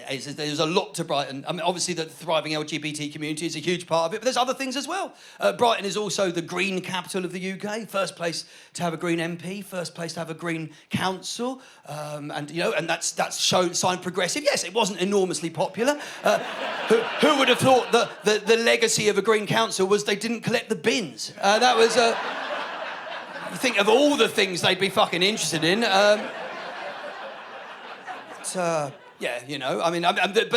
There's a lot to Brighton. I mean, obviously the thriving LGBT community is a huge part of it, but there's other things as well. Brighton is also the green capital of the UK. First place to have a green MP, first place to have a green council, and that's signed progressive. Yes, it wasn't enormously popular. Who would have thought that the legacy of a green council was they didn't collect the bins? That was you think of all the things they'd be fucking interested in. But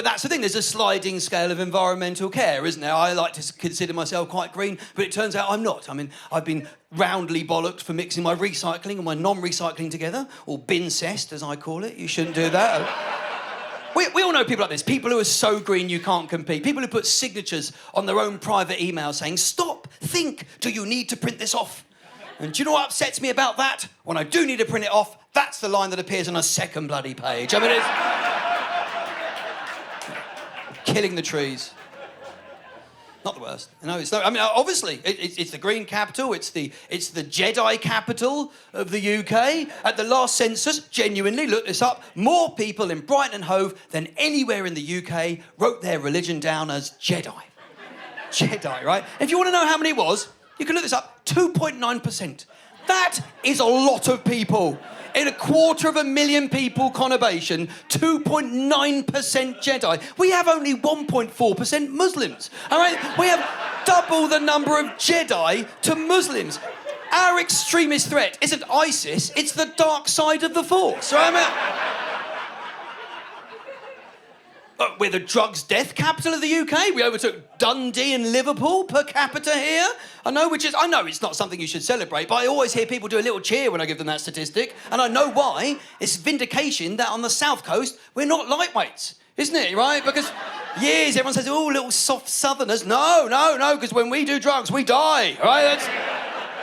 that's the thing. There's a sliding scale of environmental care, isn't there? I like to consider myself quite green, but it turns out I'm not. I mean, I've been roundly bollocked for mixing my recycling and my non-recycling together, or bin-cessed, as I call it. You shouldn't do that. We all know people like this. People who are so green you can't compete. People who put signatures on their own private email saying, "Stop, think, do you need to print this off?" And do you know what upsets me about that? When I do need to print it off, that's the line that appears on a second bloody page. I mean, it's... killing the trees. Not the worst. No, it's not. I mean, obviously, it's the green capital. It's the Jedi capital of the UK. At the last census, genuinely, look this up, more people in Brighton and Hove than anywhere in the UK wrote their religion down as Jedi. Jedi, right? If you want to know how many it was, you can look this up, 2.9%. That is a lot of people. In 250,000 people conurbation, 2.9% Jedi. We have only 1.4% Muslims. All right? We have double the number of Jedi to Muslims. Our extremist threat isn't ISIS, it's the dark side of the Force. Right? We're the drugs death capital of the UK. We overtook Dundee and Liverpool per capita here. I know it's not something you should celebrate, but I always hear people do a little cheer when I give them that statistic, and I know why. It's vindication that on the South Coast, we're not lightweights, isn't it, right? Because years, everyone says, "Oh, little soft Southerners." No, because when we do drugs, we die, right?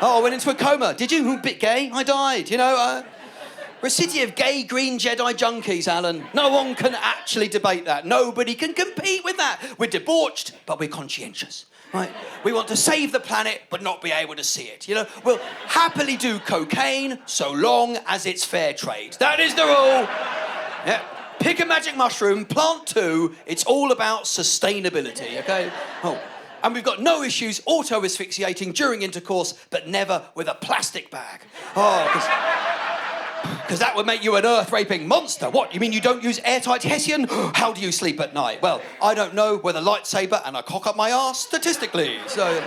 I went into a coma. Did you? Bit gay? I died, We're a city of gay green Jedi junkies, Alan. No one can actually debate that. Nobody can compete with that. We're debauched, but we're conscientious, right? We want to save the planet, but not be able to see it. We'll happily do cocaine so long as it's fair trade. That is the rule. Yeah. Pick a magic mushroom, plant 2. It's all about sustainability, okay? Oh. And we've got no issues auto-asphyxiating during intercourse, but never with a plastic bag. Because that would make you an earth-raping monster. What, you mean you don't use airtight Hessian? How do you sleep at night? Well, I don't know with a lightsaber and a cock up my arse, statistically. So...